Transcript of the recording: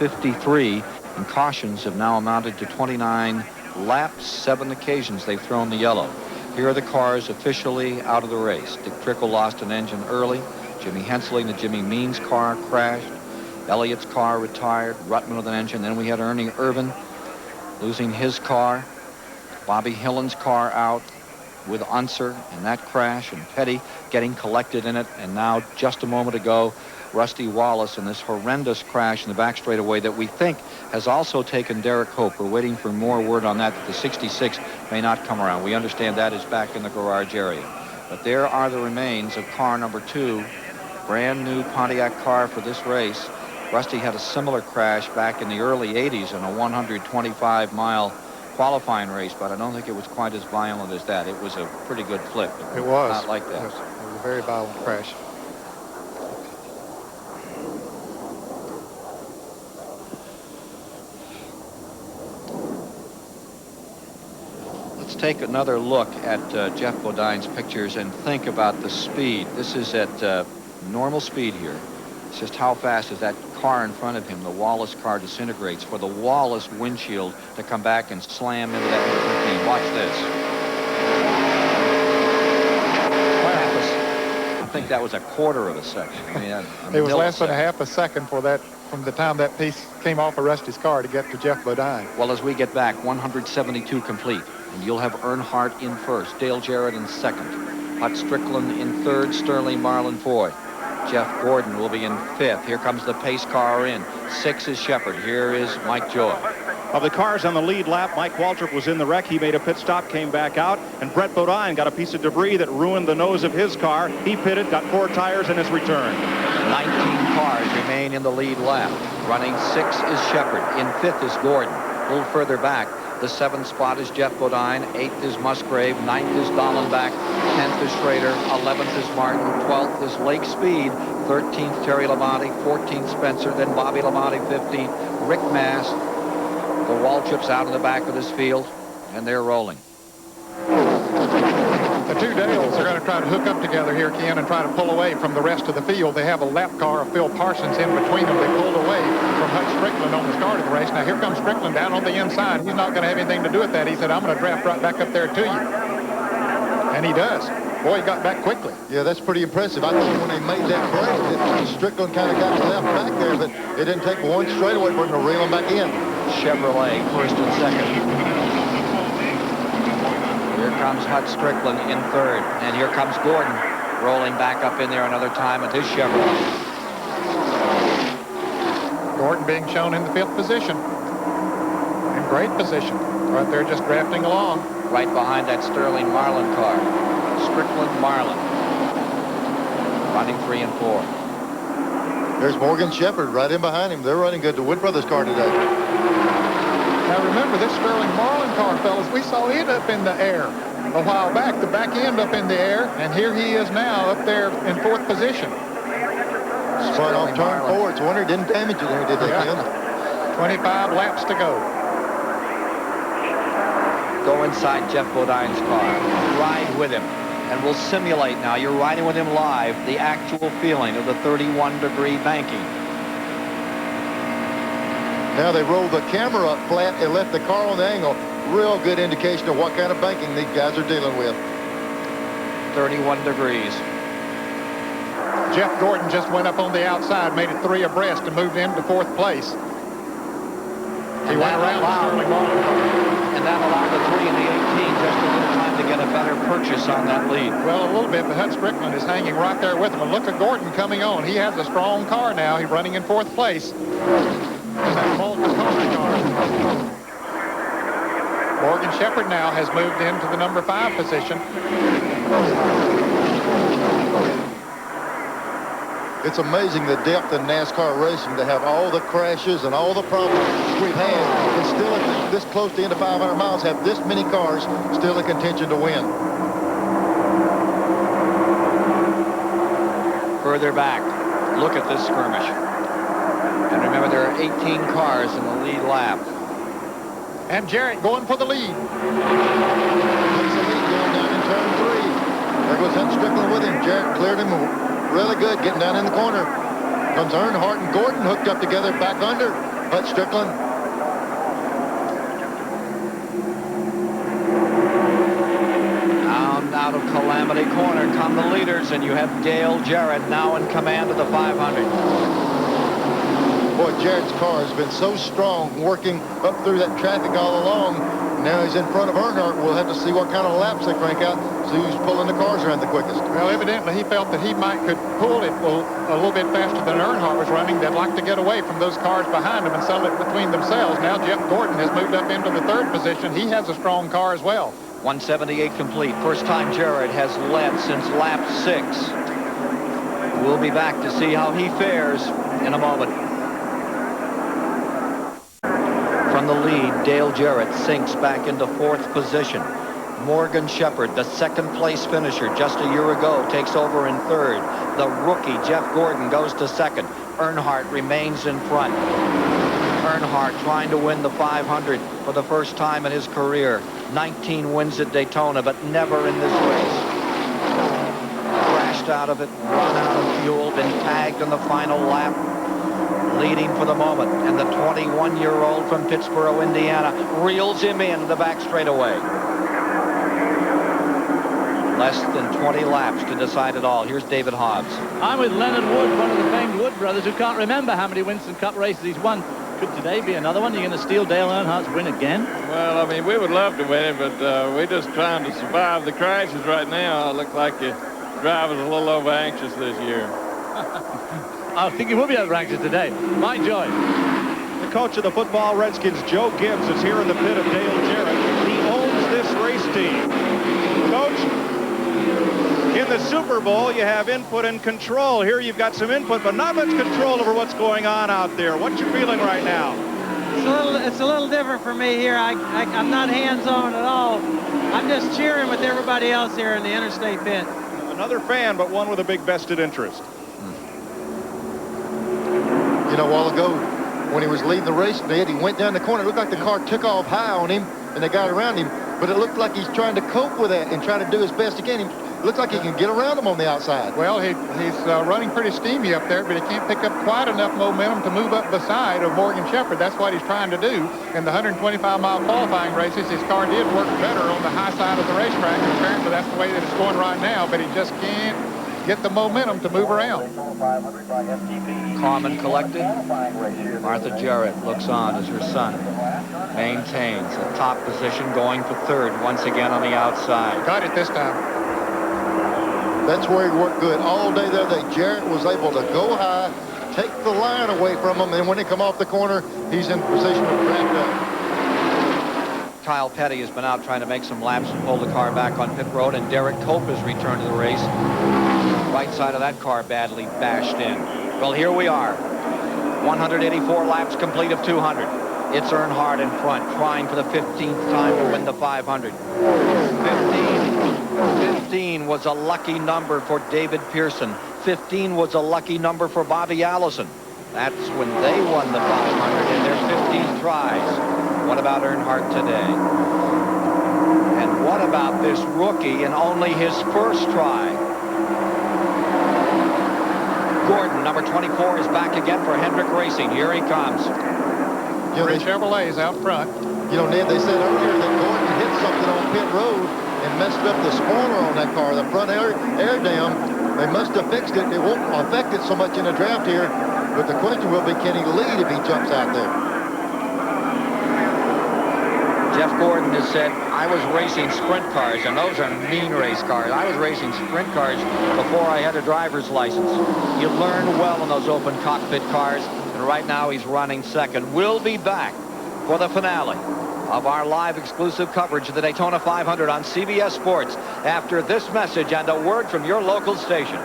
53, and cautions have now amounted to 29 laps, 7 occasions they've thrown the yellow. Here are the cars officially out of the race. Dick Trickle lost an engine early. Jimmy Hensley and the Jimmy Means car crashed. Elliott's car retired. Ruttman with an engine. Then we had Ernie Irvin losing his car. Bobby Hillen's car out with Unser in that crash, and Petty getting collected in it. And now, just a moment ago, Rusty Wallace in this horrendous crash in the back straightaway that we think has also taken Derek Hope. We're waiting for more word on that the 66 may not come around. We understand that is back in the garage area. But there are the remains of car number 2, brand new Pontiac car for this race. Rusty had a similar crash back in the early 80s in a 125-mile qualifying race, but I don't think it was quite as violent as that. It was a pretty good flip. It was. Not like that. It was a very violent crash. Let's take another look at Jeff Bodine's pictures and think about the speed. This is at normal speed here. It's just how fast is that car in front of him, the Wallace car, disintegrates. For the Wallace windshield to come back and slam into that 15. Watch this. I think that was a quarter of a second. I mean, it was less than a half a second for that, from the time that piece came off of Rusty's car to get to Jeff Bodine. Well, as we get back, 172 complete. And you'll have Earnhardt in first, Dale Jarrett in second, Hut Strickland in third, Sterling Marlin fourth. Jeff Gordon will be in fifth. Here comes the pace car in. 6 is Shepard. Here is Mike Joy. Of the cars on the lead lap, Mike Waltrip was in the wreck. He made a pit stop, came back out, and Brett Bodine got a piece of debris that ruined the nose of his car. He pitted, got 4 tires, and has returned. 19 cars remain in the lead lap. Running 6 is Shepard. In 5th is Gordon. A little further back, the 7th spot is Jeff Bodine. 8th is Musgrave. 9th is Dallenbach. 10th is Schrader. 11th is Martin. 12th is Lake Speed. 13th, Terry Labonte. 14th, Spencer. Then Bobby Labonte, 15th. Rick Mast. The Waltrips out in the back of this field, and they're rolling. The two Dales are going to try to hook up together here, Ken, and try to pull away from the rest of the field. They have a lap car of Phil Parsons in between them. They pulled away from Hutch Strickland on the start of the race. Now here comes Strickland down on the inside. He's not going to have anything to do with that. He said, I'm going to draft right back up there to you. And he does. Boy, he got back quickly. Yeah, that's pretty impressive. I think when they made that break, that Strickland kind of got left back there, but it didn't take one straightaway for him to reel him back in. Chevrolet first and second. Here comes Hut Strickland in third, and here comes Gordon rolling back up in there another time at his Chevrolet. Gordon being shown in the 5th position. In great position. Right there just drafting along. Right behind that Sterling Marlin car. Strickland Marlin. Running 3 and 4. There's Morgan Shepard right in behind him. They're running good. The Wood Brothers car today. Now remember, this Sterling Marlin car, fellas, we saw it up in the air a while back. The back end up in the air, and here he is now up there in 4th position. Spun off turn 4. It's a wonder it didn't damage it there, did they, Ken? 25 laps to go. Go inside Jeff Bodine's car. Ride with him. And we'll simulate now. You're riding with him live, the actual feeling of the 31-degree banking. Now they rolled the camera up flat and left the car on the angle. Real good indication of what kind of banking these guys are dealing with. 31 degrees. Jeff Gordon just went up on the outside, made it 3 abreast, and moved into 4th place. He went around the Sterling Marlin car. And that allowed the 3 and the 18 just a little time to get a better purchase on that lead. Well, a little bit, but Hut Strickland is hanging right there with him. And look at Gordon coming on. He has a strong car now. He's running in 4th place. That Tacoma car. Morgan Shepard now has moved into the number 5 position. It's amazing the depth in NASCAR racing to have all the crashes and all the problems we've had, and still at this close to the end of 500 miles have this many cars still in contention to win. Further back, look at this skirmish. And remember, there are 18 cars in the lead lap. And Jarrett going for the lead. Takes the lead going down in turn 3. There goes Hut Strickland with him. Jarrett cleared him really good, getting down in the corner. Comes Earnhardt and Gordon hooked up together back under Hutch Strickland. Down out of Calamity Corner come the leaders, and you have Dale Jarrett now in command of the 500. Boy, Jarrett's car has been so strong working up through that traffic all along. Now he's in front of Earnhardt. We'll have to see what kind of laps they crank out, see who's pulling the cars around the quickest. Well, evidently he felt that he could pull it a little bit faster than Earnhardt was running. They'd like to get away from those cars behind him and settle it between themselves. Now Jeff Gordon has moved up into the 3rd position. He has a strong car as well. 178 complete. First time Jarrett has led since lap 6. We'll be back to see how he fares in a moment. From the lead, Dale Jarrett sinks back into 4th position. Morgan Shepherd, the 2nd place finisher just a year ago, takes over in 3rd. The rookie, Jeff Gordon, goes to 2nd. Earnhardt remains in front. Earnhardt trying to win the 500 for the first time in his career. 19 wins at Daytona, but never in this race. Crashed out of it, run out of fuel, been tagged in the final lap. Leading for the moment, and the 21-year-old from Pittsburgh, Indiana, reels him in the back straightaway. Less than 20 laps to decide it all. Here's David Hobbs. I'm with Leonard Wood, one of the famed Wood brothers, who can't remember how many Winston Cup races he's won. Could today be another one? You're going to steal Dale Earnhardt's win again? Well, I mean, we would love to win it, but we're just trying to survive the crashes right now. It looks like the driver's a little over anxious this year. I think he will be over anxious today. My joy. The coach of the football Redskins, Joe Gibbs, is here in the pit of Dale Jarrett. He owns this race team. Coach, in the Super Bowl, you have input and control. Here you've got some input, but not much control over what's going on out there. What's your feeling right now? It's a little different for me here. I'm not hands-on at all. I'm just cheering with everybody else here in the interstate pit. Another fan, but one with a big vested interest. You know, a while ago, when he was leading the race, he went down the corner. It looked like the car took off high on him, and they got around him. But it looked like he's trying to cope with that and trying to do his best he can. It looks like he can get around him on the outside. Well, he's running pretty steamy up there, but he can't pick up quite enough momentum to move up beside of Morgan Shepherd. That's what he's trying to do. In the 125-mile qualifying races, his car did work better on the high side of the racetrack. And apparently, that's the way that it's going right now, but he just can't get the momentum to move around. Calm and collected. Martha Jarrett looks on as her son maintains a top position, going for 3rd once again on the outside. Got it this time. That's where he worked good all day the other day. Jarrett was able to go high, take the line away from him, and when he come off the corner, he's in position to crack up. Kyle Petty has been out trying to make some laps and pull the car back on pit road, and Derek Cope has returned to the race. Right side of that car badly bashed in. Well, here we are. 184 laps complete of 200. It's Earnhardt in front, trying for the 15th time to win the 500. 15 was a lucky number for David Pearson. 15 was a lucky number for Bobby Allison. That's when they won the 500 in their 15 tries. What about Earnhardt today? And what about this rookie in only his first try? Gordon, number 24, is back again for Hendrick Racing. Here he comes. Three Chevrolets out front. You know, Ned, they said earlier that Gordon hit something on pit road and messed up the spoiler on that car, the front air dam. They must have fixed it. It won't affect it so much in the draft here, but the question will be, can he lead if he jumps out there? Jeff Gordon has said, I was racing sprint cars, and those are mean race cars. I was racing sprint cars before I had a driver's license. You learn well in those open cockpit cars, and right now he's running 2nd. We'll be back for the finale of our live exclusive coverage of the Daytona 500 on CBS Sports after this message and a word from your local station.